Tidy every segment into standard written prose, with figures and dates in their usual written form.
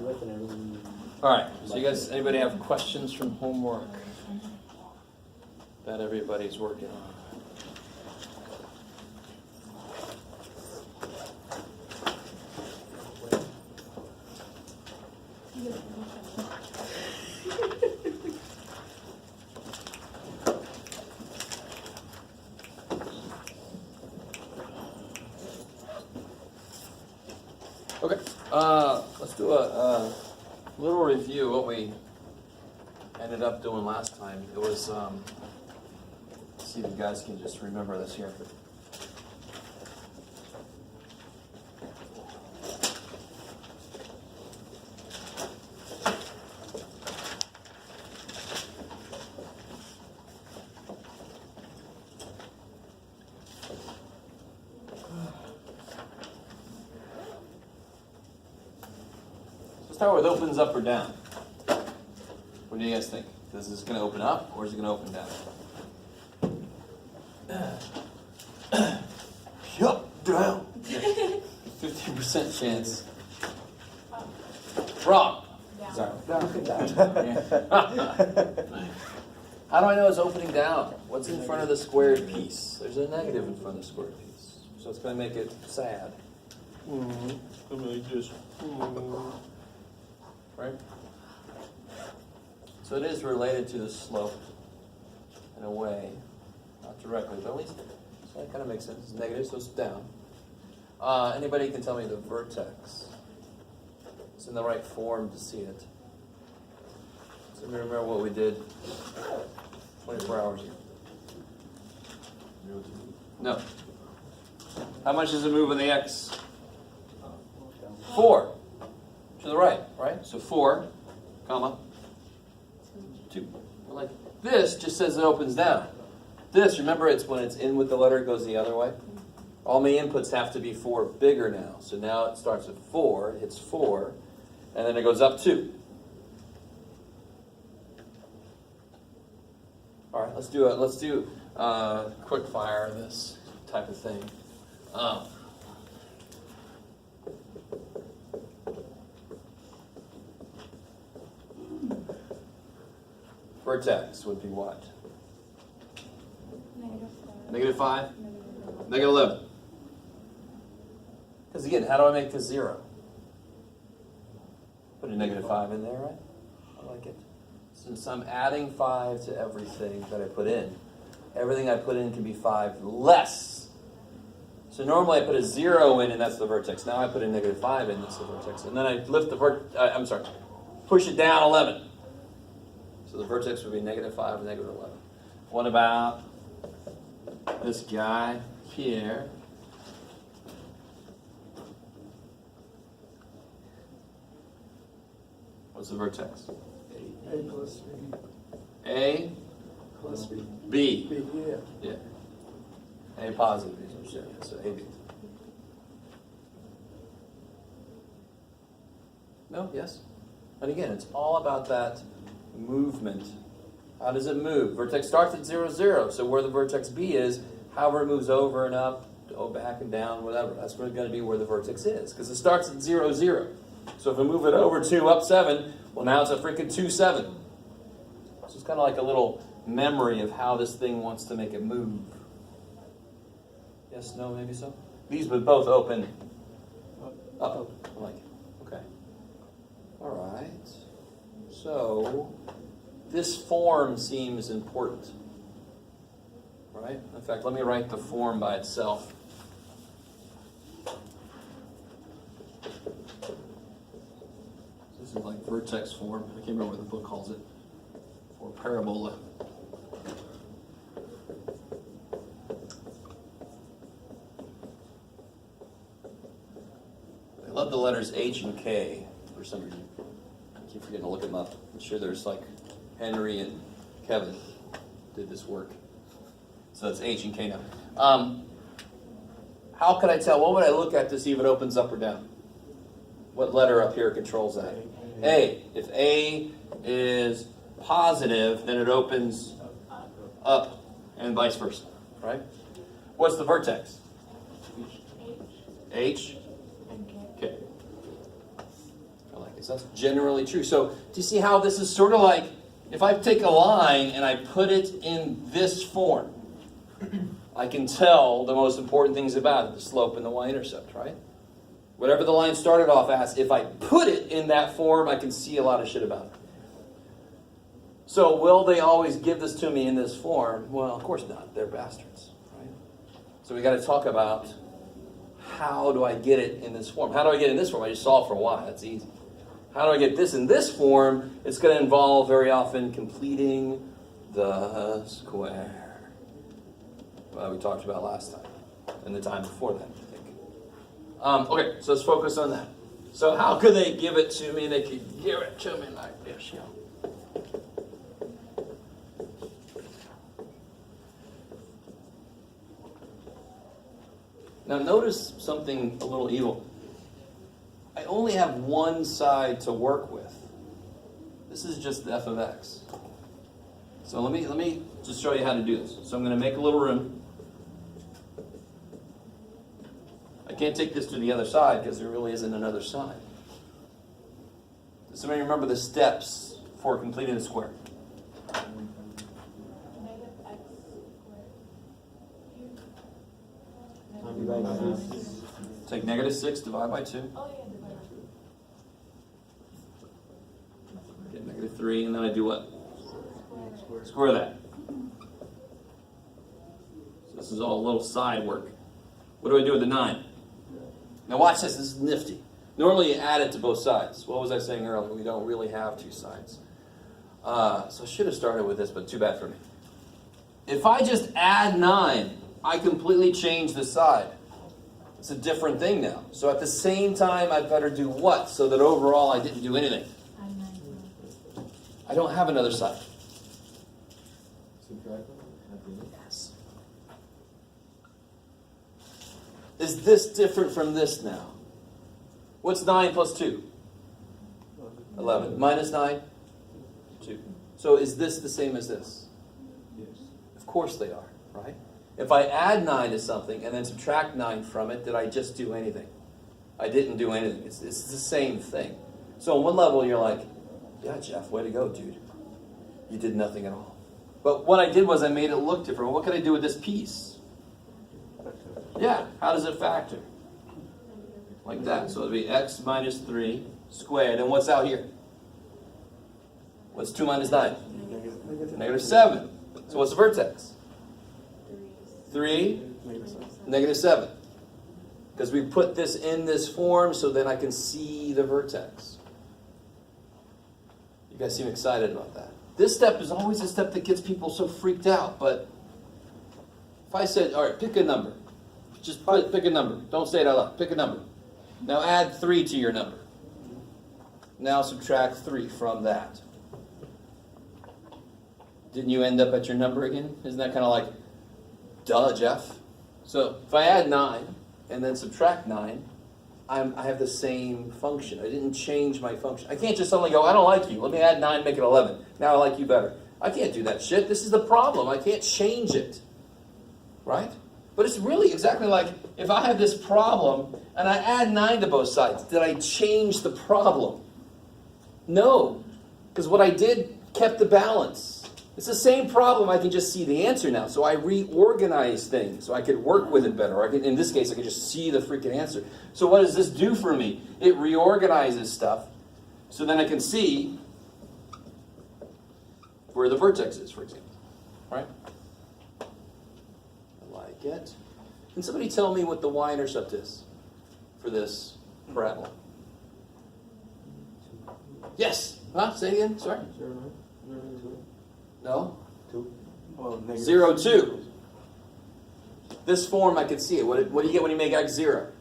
All right, so you guys, anybody have questions from homework that everybody's working on? Okay, let's do a little review of what we ended up doing last time. It was, see if you guys can just remember this here. Start with opens up or down. What do you guys think? Is this going to open up or is it going to open down? Yup, down. 50% chance. Wrong. Sorry. How do I know it's opening down? What's in front of the squared piece? There's a negative in front of the squared piece. So it's going to make it sad. It's going to make this. Right? So it is related to the slope in a way, not directly, but at least so that kind of makes sense. It's negative, so it's down. Anybody can tell me the vertex? It's in the right form to see it. So remember what we did 24 hours ago. No. How much does it move in the x? 4. To the right, right? So 4, comma, 2. Like this just says it opens down. This, remember, it's when it's in with the letter, it goes the other way. All my inputs have to be 4 bigger now. So now it starts at 4, it hits 4, and then it goes up 2. All right, let's do quick fire this type of thing. Vertex would be what? Negative 5? Negative 11. Because again, how do I make this 0? Put a negative 5 in there, right? I like it. Since I'm adding 5 to everything that I put in, everything I put in can be 5 less. So normally I put a 0 in and that's the vertex. Now I put a negative 5 in, that's the vertex. And then I lift the push it down 11. So the vertex would be negative 5 and negative 11. What about this guy here? What's the vertex? A plus B. A Plus B. B. B, yeah. Yeah. A positive. So AB. No? Yes? And again, it's all about that movement. How does it move? Vertex starts at 0, 0. So where the vertex B is, however it moves over and up, back and down, whatever, that's going to be where the vertex is. Because it starts at 0, 0. So if I move it over 2, up 7, well now it's a freaking 2, 7. So it's kind of like a little memory of how this thing wants to make it move. Yes, no, maybe so? These would both open up. I like it. Okay. All right. So this form seems important, right? In fact, let me write the form by itself. This is like vertex form. I can't remember what the book calls it. Or parabola. I love the letters H and K for some reason. I keep forgetting to look them up. I'm sure there's like Henry and Kevin did this work. So it's H and K now. How could I tell? What would I look at to see if it opens up or down? What letter up here controls that? A. If A is positive, then it opens up and vice versa, right? What's the vertex? H. K. I like it. So that's generally true. So do you see how this is sort of like, if I take a line and I put it in this form, I can tell the most important things about it, the slope and the y-intercept, right? Whatever the line started off as, if I put it in that form, I can see a lot of shit about it. So will they always give this to me in this form? Well, of course not. They're bastards, right? So we got to talk about, how do I get it in this form? How do I get it in this form? I just solve for y. That's easy. How do I get this in this form? It's going to involve very often completing the square. We talked about last time, and the time before that, I think. Okay, so let's focus on that. So how could they give it to me? They could give it to me like this, you know. Now notice something a little evil. I only have one side to work with. This is just the f of x. So let me just show you how to do this. So I'm going to make a little room. I can't take this to the other side because there really isn't another side. Does somebody remember the steps for completing the square? Take -6, divide by 2. Get -3, and then I do what? Square that. So this is all a little side work. What do I do with the 9? Now watch this. This is nifty. Normally you add it to both sides. What was I saying earlier? We don't really have two sides. So I should have started with this, but too bad for me. If I just add 9, I completely change the side. It's a different thing now. So at the same time, I better do what? So that overall I didn't do anything. I don't have another side. Yes. Is this different from this now? What's 9 plus 2? 11. Minus 9? 2. So is this the same as this? Yes. Of course they are, right? If I add 9 to something and then subtract 9 from it, did I just do anything? I didn't do anything. It's the same thing. So on one level, you're like, yeah, Jeff, way to go, dude. You did nothing at all. But what I did was I made it look different. What can I do with this piece? Yeah, how does it factor? Like that. So it would be x minus 3 squared. And what's out here? What's 2 minus 9? -7. So what's the vertex? 3, -7. Because we put this in this form so then I can see the vertex. You guys seem excited about that. This step is always a step that gets people so freaked out. But if I said, all right, pick a number. Just pick a number. Don't say it out loud. Pick a number. Now add 3 to your number. Now subtract 3 from that. Didn't you end up at your number again? Isn't that kind of like, duh, Jeff? So if I add 9 and then subtract 9, I have the same function. I didn't change my function. I can't just suddenly go, I don't like you. Let me add 9, make it 11. Now I like you better. I can't do that shit. This is the problem. I can't change it. Right? But it's really exactly like if I have this problem and I add 9 to both sides, did I change the problem? No. Because what I did kept the balance. It's the same problem. I can just see the answer now. So I reorganize things so I could work with it better. Or I could, in this case, I could just see the freaking answer. So what does this do for me? It reorganizes stuff so then I can see where the vertex is, for example. Right? I like it. Can somebody tell me what the y-intercept is for this parabola? Yes. Huh? Say it again. Sorry. 0, 9. No? 2. Well, 0, 2. This form, I can see it. What do you get when you make x 0?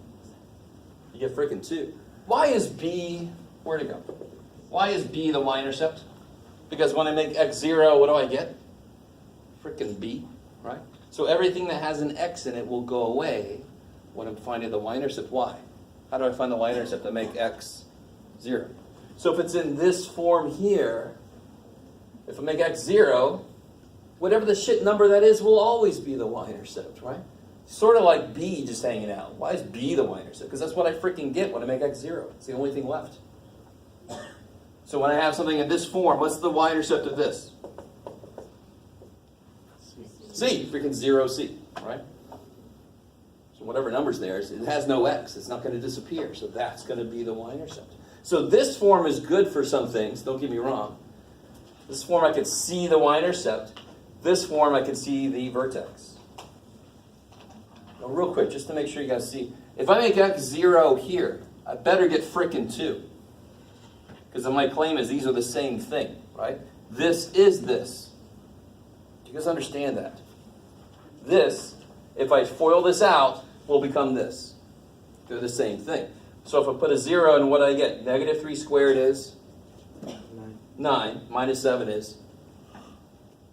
You get freaking 2. Why is b, where'd it go? Why is b the y-intercept? Because when I make x 0, what do I get? Freaking b, right? So everything that has an x in it will go away when I'm finding the y-intercept. Why? How do I find the y-intercept to make x 0? So if it's in this form here, if I make x 0, whatever the shit number that is will always be the y-intercept, right? Sort of like b just hanging out. Why is b the y-intercept? Because that's what I freaking get when I make x 0. It's the only thing left. So when I have something in this form, what's the y-intercept of this? C, freaking 0, C, right? So whatever number's there, it has no x. It's not going to disappear. So that's going to be the y-intercept. So this form is good for some things. Don't get me wrong. This form I could see the y-intercept. This form I can see the vertex. Now, real quick, just to make sure you guys see. If I make x 0 here, I better get frickin' 2. Because my claim is these are the same thing, right? This is this. Do you guys understand that? This, if I FOIL this out, will become this. They're the same thing. So if I put a 0 in, what do I get? Negative 3 squared is 9. Minus 7 is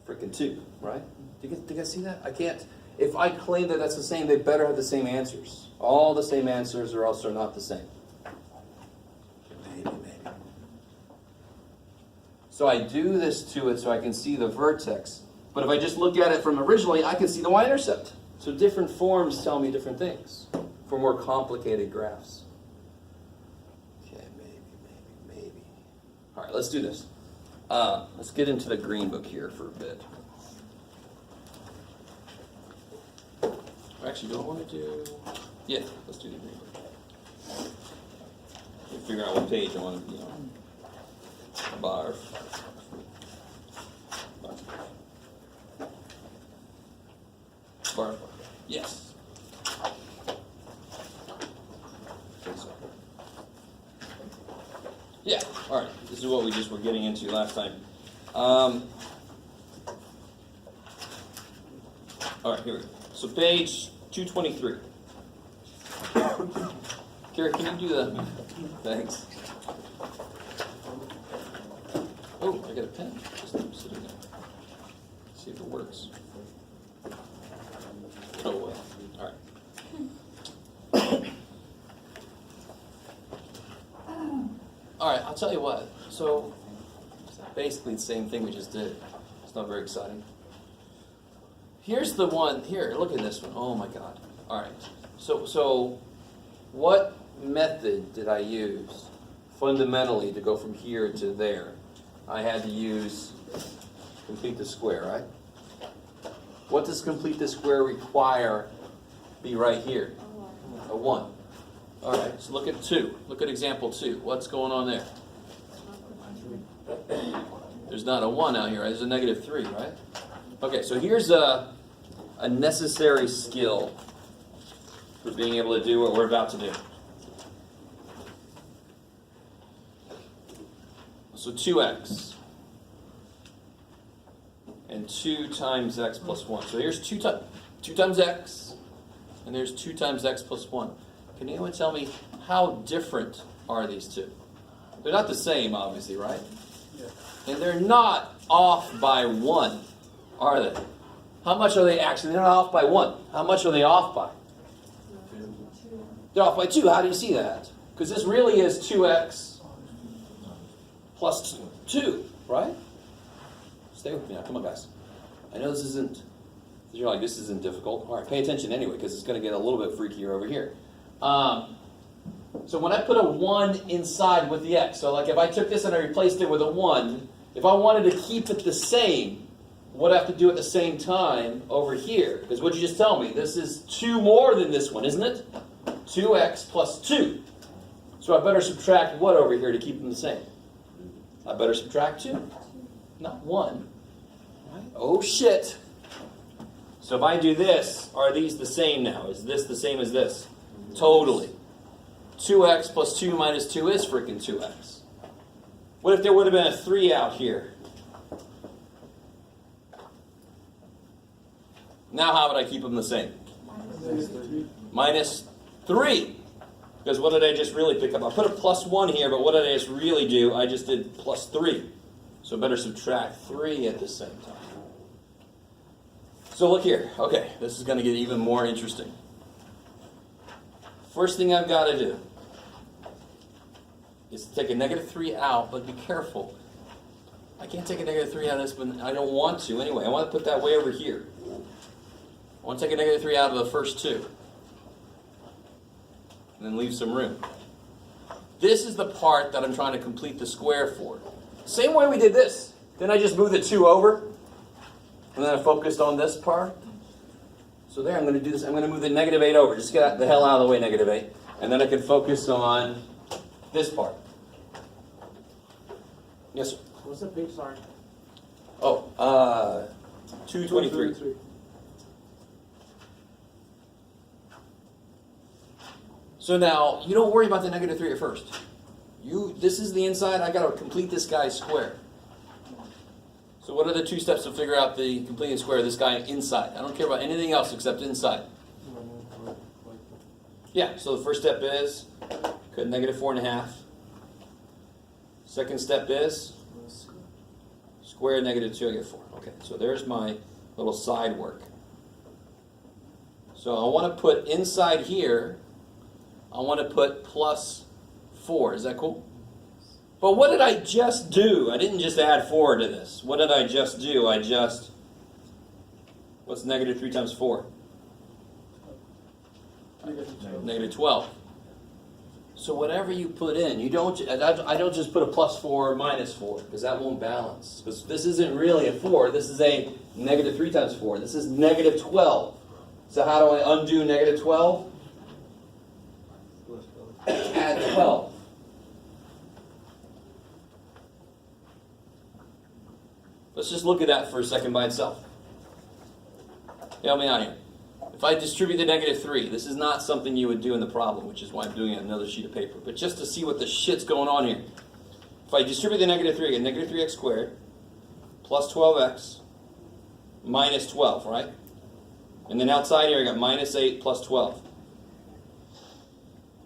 frickin' 2, right? Do you guys see that? I can't. If I claim that that's the same, they better have the same answers. All the same answers, or else they're not the same. Maybe. So I do this to it so I can see the vertex. But if I just look at it from originally, I can see the y-intercept. So different forms tell me different things for more complicated graphs. Okay, maybe. All right, let's do this. Let's get into the green book here for a bit. Actually, do I want to do... Yeah, let's do the green book. Figure out what page I want to be on. Barf. Yes. Yeah, all right. This is what we just were getting into last time. All right, here we go. So page 223. Kara, can you do the... Thanks. Oh, I got a pen. Just sitting there. See if it works. Oh, well. All right. All right, I'll tell you what. So, basically the same thing we just did. It's not very exciting. Here's the one. Here, look at this one. Oh, my God. All right. So what method did I use fundamentally to go from here to there? I had to use complete the square, right? What does complete the square require be right here? A 1. All right, so look at 2. Look at example 2. What's going on there? There's not a 1 out here, right? There's a negative 3, right? Okay, so here's a necessary skill for being able to do what we're about to do. So 2x. And 2 times x plus 1. So here's 2 times x, and there's 2 times x plus 1. Can anyone tell me how different are these two? They're not the same, obviously, right? Yeah. And they're not off by 1, are they? How much are they actually? They're not off by 1. How much are they off by? 2. They're off by 2. How do you see that? Because this really is 2x plus 2, right? Stay with me now. Come on, guys. I know this isn't... You're like, this isn't difficult. All right, pay attention anyway, because it's going to get a little bit freakier over here. So when I put a 1 inside with the x, so like if I took this and I replaced it with a 1, if I wanted to keep it the same, what do I have to do at the same time over here? Because what you just tell me, this is 2 more than this one, isn't it? 2x plus 2. So I better subtract what over here to keep them the same? I better subtract 2, not 1. Right? Oh, shit. So if I do this, are these the same now? Is this the same as this? Totally. 2x plus 2 minus 2 is freaking 2x. What if there would have been a 3 out here? Now how would I keep them the same? Minus 3. Because what did I just really pick up? I put a plus 1 here, but what did I just really do? I just did plus 3. So I better subtract 3 at the same time. So look here. Okay, this is going to get even more interesting. First thing I've got to do is to take a negative 3 out, but be careful. I can't take a negative 3 out of this, but I don't want to anyway. I want to put that way over here. I want to take a negative 3 out of the first 2. And then leave some room. This is the part that I'm trying to complete the square for. Same way we did this. Then I just moved the 2 over, and then I focused on this part. So there, I'm going to do this. I'm going to move the -8 over. Just get the hell out of the way, -8. And then I can focus on this part. Yes, sir. What's the page, sorry? Oh, 223. So now, you don't worry about the -3 at first. This is the inside. I got to complete this guy's square. So what are the 2 steps to figure out the completing square of this guy inside? I don't care about anything else except inside. Yeah, so the first step is cut -4.5. Second step is square -2, I get 4. Okay, so there's my little side work. So I want to put inside here, I want to put +4. Is that cool? But what did I just do? I didn't just add 4 to this. What did I just do? What's -3 times 4? -12. So whatever you put in, I don't just put a +4 or -4, because that won't balance. Because this isn't really a 4, this is a -3 times 4. This is -12. So how do I undo -12? Add 12. Let's just look at that for a second by itself. Help me out here. If I distribute the -3, this is not something you would do in the problem, which is why I'm doing it on another sheet of paper. But just to see what the shit's going on here. If I distribute the -3, I get -3x squared plus 12x minus 12, right? And then outside here I got -8 plus 12.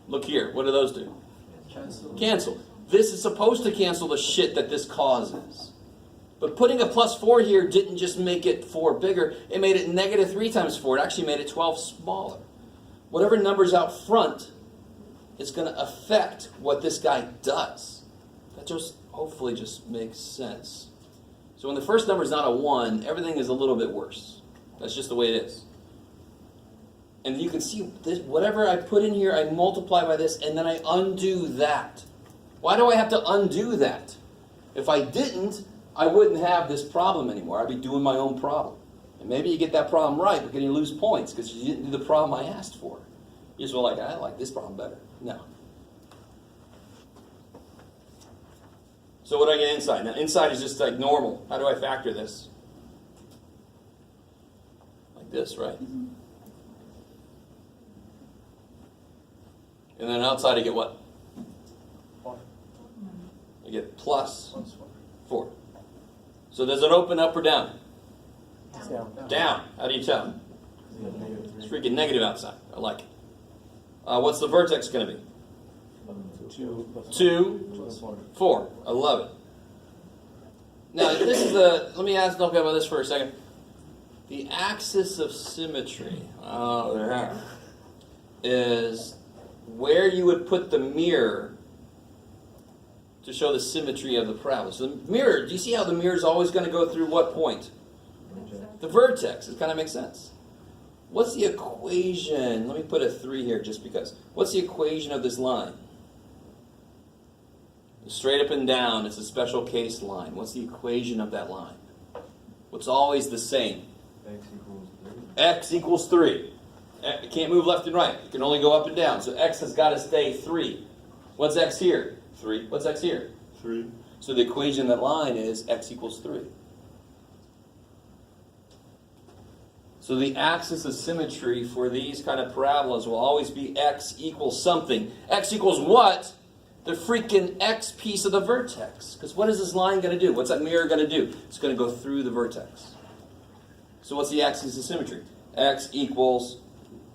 Look here, what do those do? Cancel. This is supposed to cancel the shit that this causes. But putting a +4 here didn't just make it 4 bigger, it made it -3 times 4. It actually made it 12 smaller. Whatever number's out front is going to affect what this guy does. That just hopefully just makes sense. So when the first number is not a 1, everything is a little bit worse. That's just the way it is. And you can see this, whatever I put in here, I multiply by this, and then I undo that. Why do I have to undo that? If I didn't, I wouldn't have this problem anymore. I'd be doing my own problem. And maybe you get that problem right, but then you lose points because you didn't do the problem I asked for. You just were like, I like this problem better. No. So what do I get inside? Now inside is just like normal. How do I factor this? Like this, right? Mm-hmm. And then outside I get what? I get plus 4. So does it open up or down? Down. How do you tell? It's freaking negative outside. I like it. What's the vertex going to be? 2 plus 4. I love it. Now this is let me talk about this for a second. The axis of symmetry there is where you would put the mirror to show the symmetry of the parabola. So the mirror, do you see how the mirror is always going to go through what point? The vertex. It kind of makes sense. What's the equation? Let me put a 3 here just because. What's the equation of this line? Straight up and down, it's a special case line. What's the equation of that line? What's always the same? X equals 3. It can't move left and right. It can only go up and down. So x has got to stay 3. What's x here? 3. What's x here? 3. So the equation of that line is x equals 3. So the axis of symmetry for these kind of parabolas will always be x equals something. X equals what? The freaking x piece of the vertex. Because what is this line going to do? What's that mirror going to do? It's going to go through the vertex. So what's the axis of symmetry? X equals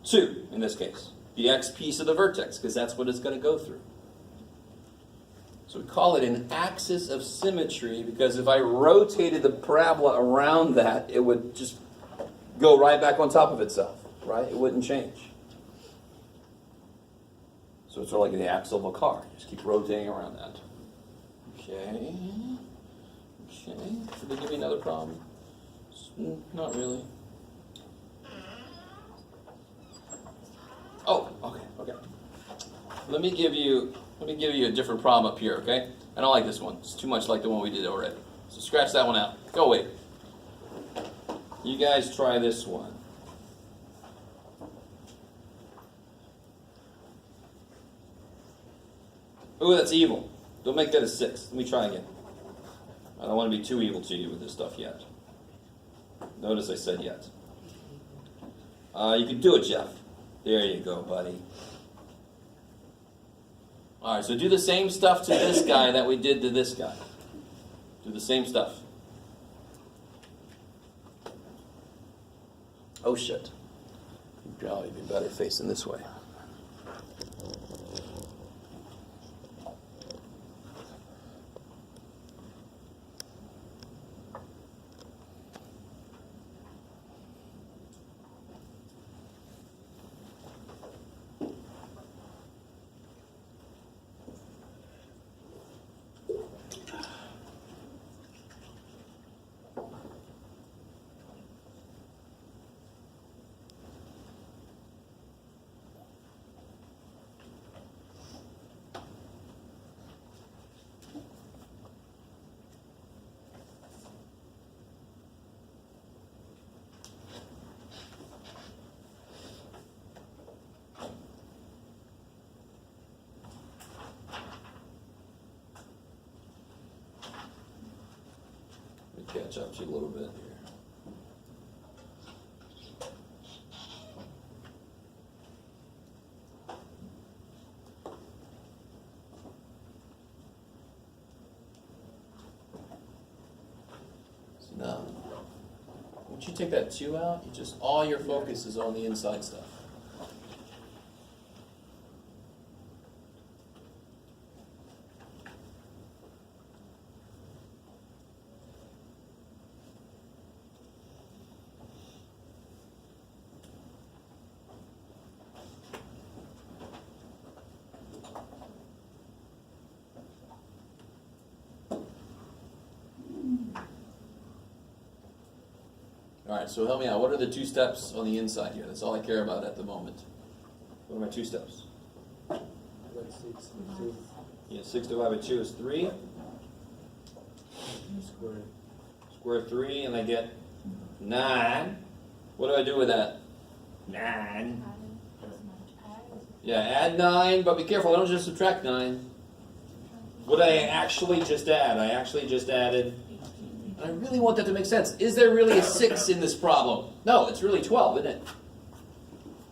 2 in this case. The x piece of the vertex, because that's what it's going to go through. So we call it an axis of symmetry because if I rotated the parabola around that, it would just go right back on top of itself, right? It wouldn't change. So it's sort of like the axle of a car. Just keep rotating around that. Okay. Should they give me another problem? Not really. Oh, okay. Let me give you Let me give you a different problem up here, okay? I don't like this one. It's too much like the one we did already. So scratch that one out. Go away. You guys try this one. Ooh, that's evil. Don't make that a 6. Let me try again. I don't want to be too evil to you with this stuff yet. Notice I said yet. You can do it, Jeff. There you go, buddy. Alright, so do the same stuff to this guy that we did to this guy. Do the same stuff. Oh shit. You'd probably be better facing this way. Catch up to you a little bit here. So now, once you take that 2 out, you just all your focus is on the inside stuff. Alright, so help me out. What are the 2 steps on the inside here? That's all I care about at the moment. What are my 2 steps? Like 6 and 2. Yeah, 6 divided by 2 is 3. Square. Square 3, and I get 9. What do I do with that? 9. Yeah, add 9, but be careful, I don't just subtract 9. What did I actually just add? I actually just added... I really want that to make sense. Is there really a 6 in this problem? No, it's really 12, isn't it?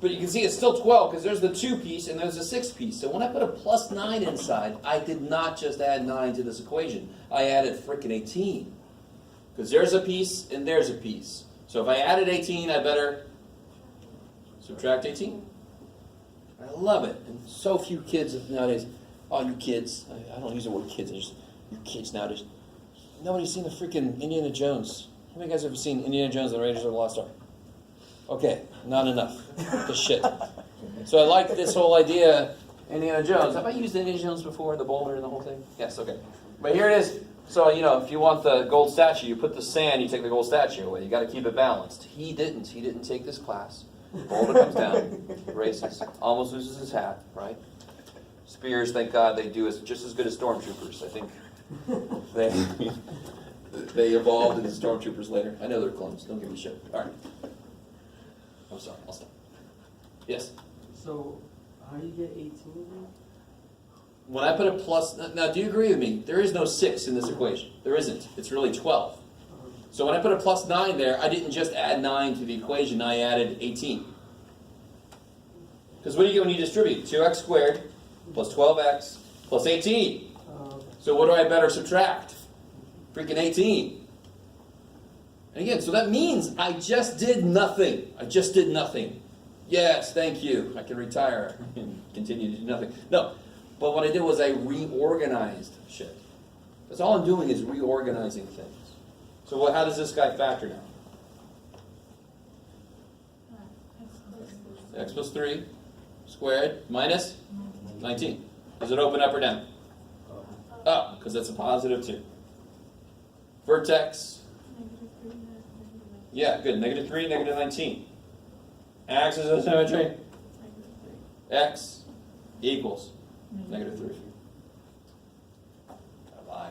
But you can see it's still 12 because there's the 2 piece and there's the 6 piece. So when I put a plus 9 inside, I did not just add 9 to this equation. I added frickin' 18. Because there's a piece and there's a piece. So if I added 18, I better subtract 18. I love it. And so few kids nowadays, oh, you kids. I don't use the word kids, I just, you kids nowadays. Nobody's seen the freaking Indiana Jones. How many of you guys have seen Indiana Jones and the Raiders of the Lost Ark? Okay, not enough. The shit. So I like this whole idea, Indiana Jones. Have I used Indiana Jones before, the boulder and the whole thing? Yes, okay. But here it is. So, you know, if you want the gold statue, you put the sand, you take the gold statue away. You got to keep it balanced. He didn't. He didn't take this class. Boulder comes down, races, almost loses his hat, right? Spears, thank God, they do just as good as stormtroopers. I think they evolved into stormtroopers later. I know they're clones. Don't give me shit. All right. I'm sorry. I'll stop. Yes? So, how do you get 18 again? When I put a plus... Now, do you agree with me? There is no 6 in this equation. There isn't. It's really 12. So when I put a plus 9 there, I didn't just add 9 to the equation. I added 18. Because what do you get when you distribute? 2x squared plus 12x plus 18. So what do I better subtract? Freaking 18. And again, so that means I just did nothing. I just did nothing. Yes, thank you. I can retire and continue to do nothing. No, but what I did was I reorganized shit. That's all I'm doing is reorganizing things. So how does this guy factor now? X plus 3 squared minus 19. Does it open up or down? Up, because that's a positive 2. Vertex. Yeah, good. Negative 3, negative 19. Axis of symmetry. X equals negative 3.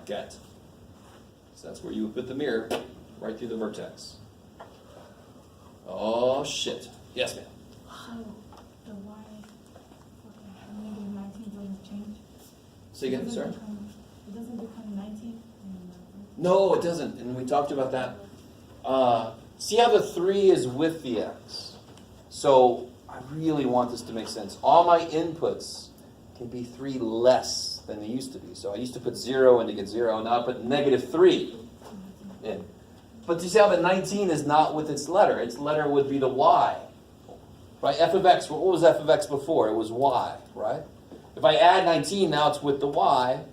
bracket. So that's where you would put the mirror, right through the vertex. Oh, shit. Yes, ma'am. So the Y, negative 19 doesn't change? Say again, sir? It doesn't become 19? No, it doesn't, and we talked about that. See how the 3 is with the x? So I really want this to make sense. All my inputs can be 3 less than they used to be. So I used to put 0 in to get 0, now I put negative 3 in. But you see how the 19 is not with its letter. Its letter would be the y. Right? F of x, what was f of x before? It was y, right? If I add 19, now it's with the y.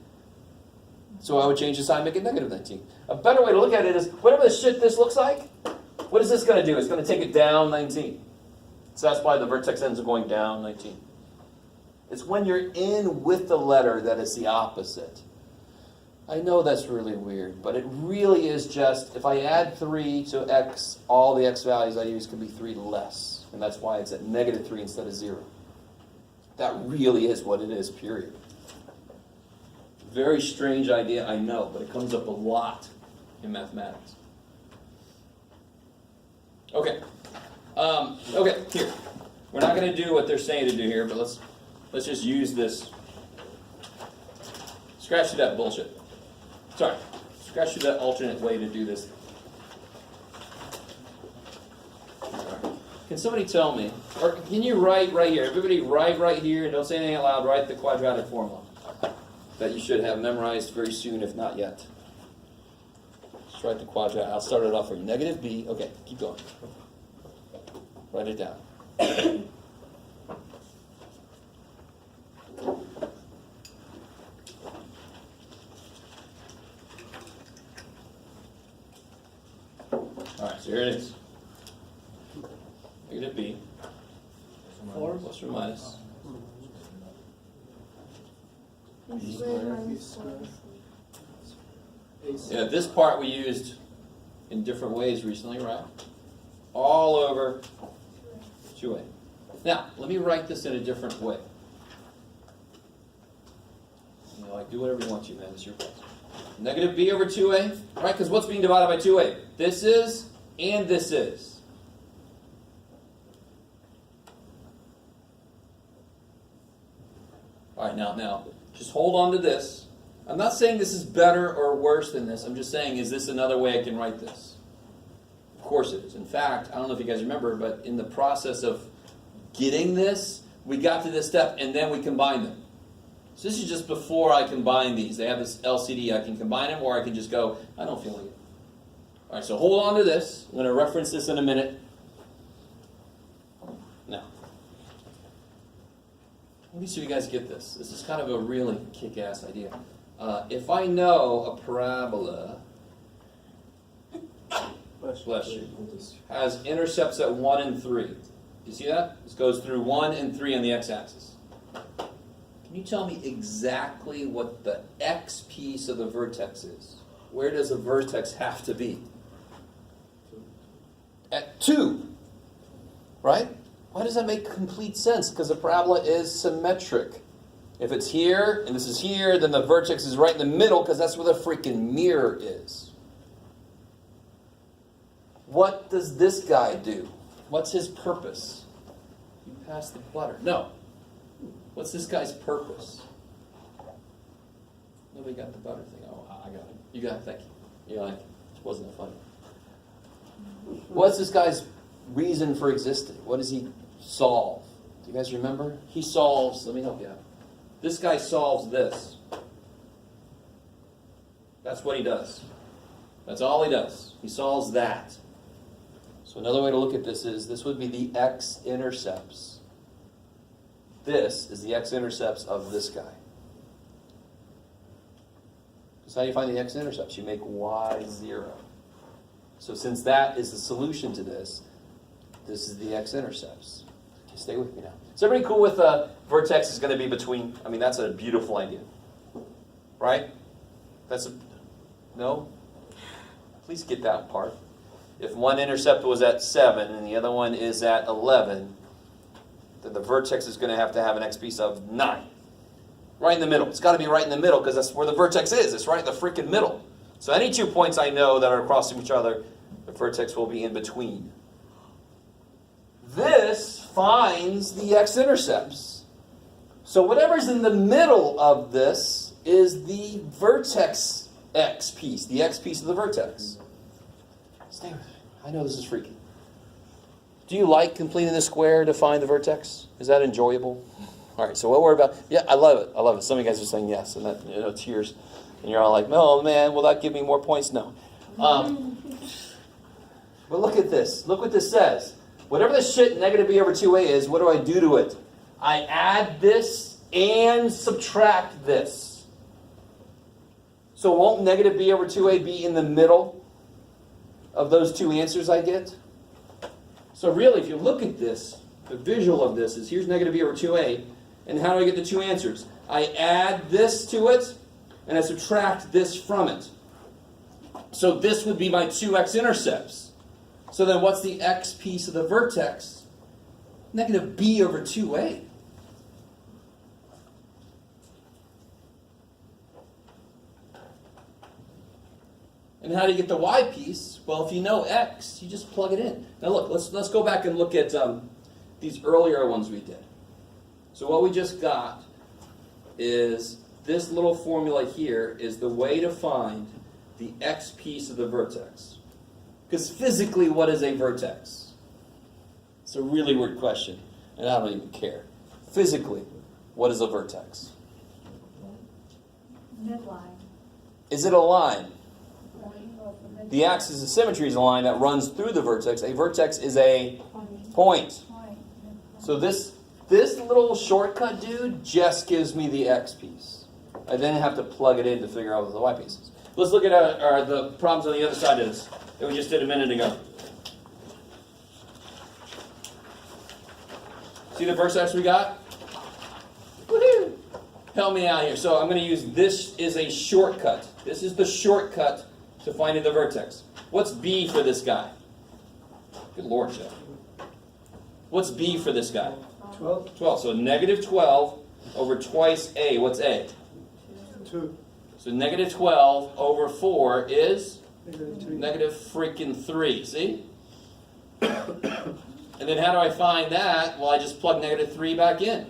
So I would change the sign, make it negative 19. A better way to look at it is, whatever the shit this looks like, what is this going to do? It's going to take it down 19. So that's why the vertex ends up going down 19. It's when you're in with the letter that it's the opposite. I know that's really weird, but it really is just, if I add 3 to x, all the x values I use can be 3 less. And that's why it's at negative 3 instead of 0. That really is what it is, period. Very strange idea, I know, but it comes up a lot in mathematics. Okay. Okay, here. We're not going to do what they're saying to do here, but let's just use this. Scratch through that bullshit. Sorry. Scratch through that alternate way to do this. Can somebody tell me, or can you write right here? Everybody write right here, and don't say anything out loud. Write the quadratic formula that you should have memorized very soon, if not yet. Just write the quadratic. I'll start it off for you. Negative b. Okay, keep going. Write it down. Alright, so here it is. Negative b. 4 Plus or minus. B squared minus 4. Yeah, this part we used in different ways recently, right? All over 2a. Now, let me write this in a different way. You know, like, do whatever you want to, man. It's your place. Negative b over 2a, right? Because what's being divided by 2a? This is, and this is. All right, now, just hold on to this. I'm not saying this is better or worse than this. I'm just saying, is this another way I can write this? Of course it is. In fact, I don't know if you guys remember, but in the process of getting this, we got to this step, and then we combined them. So this is just before I combine these. They have this LCD. I can combine them, or I can just go, I don't feel like it. All right, so hold on to this. I'm going to reference this in a minute. Now, let me see if you guys get this. This is kind of a really kick-ass idea. If I know a parabola, bless you, has intercepts at 1 and 3. You see that? This goes through 1 and 3 on the x-axis. Can you tell me exactly what the x piece of the vertex is? Where does a vertex have to be? At 2. Right? Why does that make complete sense? Because a parabola is symmetric. If it's here, and this is here, then the vertex is right in the middle, because that's where the freaking mirror is. What does this guy do? What's his purpose? You passed the butter. No. What's this guy's purpose? Nobody got the butter thing. Oh, I got it. You got it. Thank you. You're like, it wasn't that funny. What's this guy's reason for existing? What does he solve? Do you guys remember? He solves, let me help you out. This guy solves this. That's what he does. That's all he does. He solves that. So another way to look at this is, this would be the x-intercepts. This is the x-intercepts of this guy. So how do you find the x-intercepts? You make y 0. So since that is the solution to this, this is the x-intercepts. Okay, stay with me now. Is everybody cool with vertex is going to be between? I mean, that's a beautiful idea. Right? That's a... No? Please get that part. If one intercept was at 7 and the other one is at 11, then the vertex is going to have an x piece of 9. Right in the middle. It's got to be right in the middle because that's where the vertex is. It's right in the freaking middle. So any 2 points I know that are across from each other, the vertex will be in between. This finds the x-intercepts. So whatever's in the middle of this is the vertex x piece, the x piece of the vertex. Stay with me. I know this is freaky. Do you like completing the square to find the vertex? Is that enjoyable? All right, so what we're about, yeah, I love it. I love it. Some of you guys are saying yes, and that, tears. And you're all like, oh man, will that give me more points? No. But look at this. Look what this says. Whatever this shit negative b over 2a is, what do I do to it? I add this and subtract this. So won't negative b over 2a be in the middle of those two answers I get? So really, if you look at this, the visual of this is here's negative b over 2a, and how do I get the two answers? I add this to it, and I subtract this from it. So this would be my two x-intercepts. So then what's the x piece of the vertex? Negative b over 2a. And how do you get the y piece? Well, if you know x, you just plug it in. Now look, let's go back and look at these earlier ones we did. So what we just got is this little formula here is the way to find the x piece of the vertex. Because physically, what is a vertex? It's a really weird question, and I don't even care. Physically, what is a vertex? Midline. Is it a line? The axis of symmetry is a line that runs through the vertex. A vertex is a point. So this little shortcut, dude, just gives me the x piece. I then have to plug it in to figure out what the y piece is. Let's look at the problems on the other side of this that we just did a minute ago. See the vertex we got? Woohoo! Help me out here. So I'm going to use this as a shortcut. This is the shortcut to finding the vertex. What's b for this guy? Good Lord, Jeff. What's b for this guy? 12. 12. So negative 12 over twice a. What's a? 2. So negative 12 over 4 is? Negative 3. Negative freaking 3. See? And then how do I find that? Well, I just plug negative 3 back in.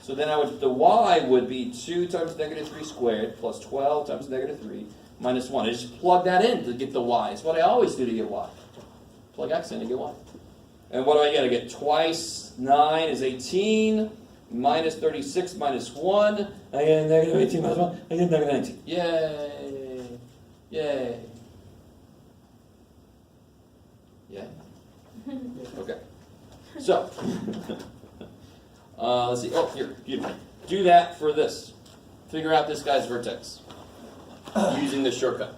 So then the y would be 2 times negative 3 squared plus 12 times negative 3 minus 1. I just plug that in to get the y. It's what I always do to get y. Plug x in to get y. And what do I get? I get twice 9 is 18, minus 36 minus 1. I get negative 18 minus 1. I get negative 19. Yay! Yay! Yeah? Okay. So, let's see. Oh, here. Beautiful. Do that for this. Figure out this guy's vertex using this shortcut.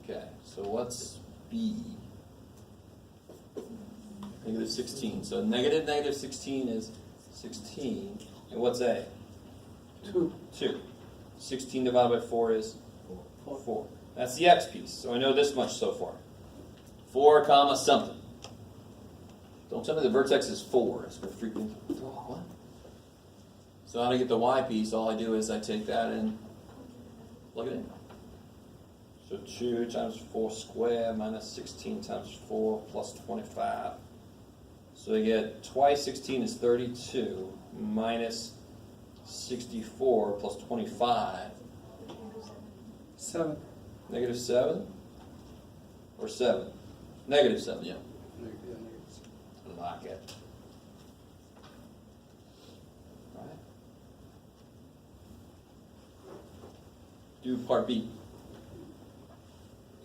Okay, so what's b? Negative 16. So negative 16 is 16. And what's a? 2. 2. 16 divided by 4 is? 4. That's the x piece. So I know this much so far. 4 comma something. Don't tell me the vertex is 4. It's going to freak me. What? So how to get the y piece, all I do is I take that and plug it in. So 2 times 4 squared minus 16 times 4 plus 25 So you get twice 16 is 32 minus 64 plus 25. 7. Negative 7? Or 7? Negative 7, yeah. Lock it. Right. Do part B.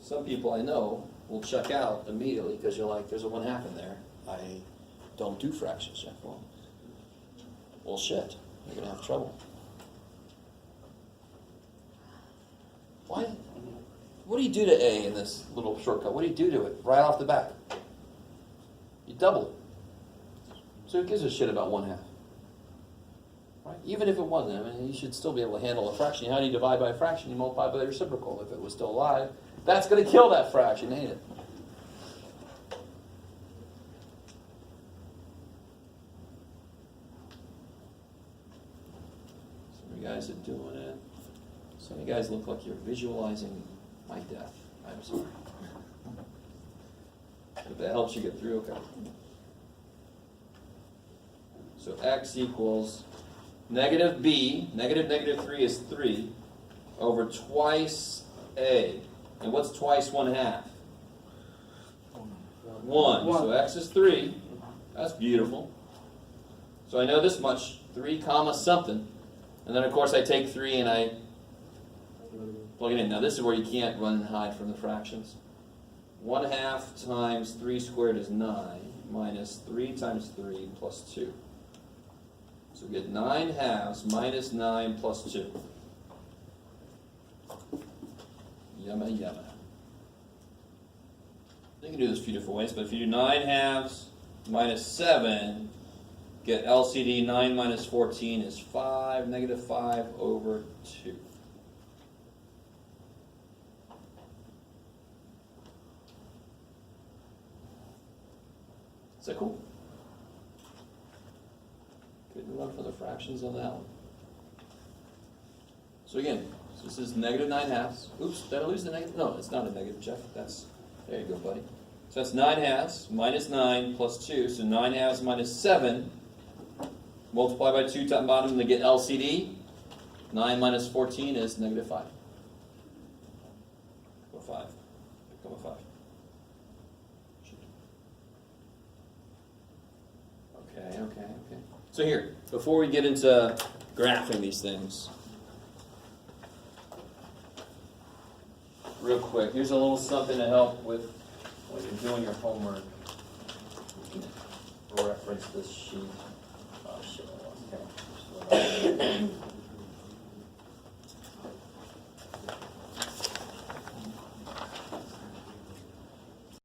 Some people I know will check out immediately because you're like, there's a 1/2 in there. I don't do fractions, Jeff. Well, shit. You're going to have trouble. Why? What do you do to A in this little shortcut? What do you do to it right off the bat? You double it. So who gives a shit about 1/2? Right? Even if it wasn't, I mean, you should still be able to handle a fraction. How do you divide by a fraction? You multiply by the reciprocal. If it was still alive, that's going to kill that fraction, ain't it? Some of you guys are doing it. Some of you guys look like you're visualizing my death. I'm sorry. If that helps you get through, okay. So x equals negative b, negative 3 is 3, over twice a. And what's twice 1/2? 1. So x is 3. That's beautiful. So I know this much, 3 comma something. And then of course I take 3 and I plug it in. Now this is where you can't run and hide from the fractions. 1/2 times 3 squared is 9, minus 3 times 3 plus 2. So we get 9/2 minus 9 plus 2. Yumma yumma. You can do this a few different ways, but if you do 9/2 minus 7, get LCD 9 minus 14 is 5, negative 5 over 2. Is that cool? Couldn't run for the fractions on that one. So again, so this is negative 9/2. Oops, did I lose the negative? No, it's not a negative, Jeff. There you go, buddy. So that's 9/2 minus 9 plus 2. So 9/2 minus 7. Multiply by 2 top and bottom to get LCD. 9 minus 14 is negative 5. Or 5. Become a 5. Okay. So here, before we get into graphing these things, real quick, here's a little something to help with when you're doing your homework. You can reference this sheet.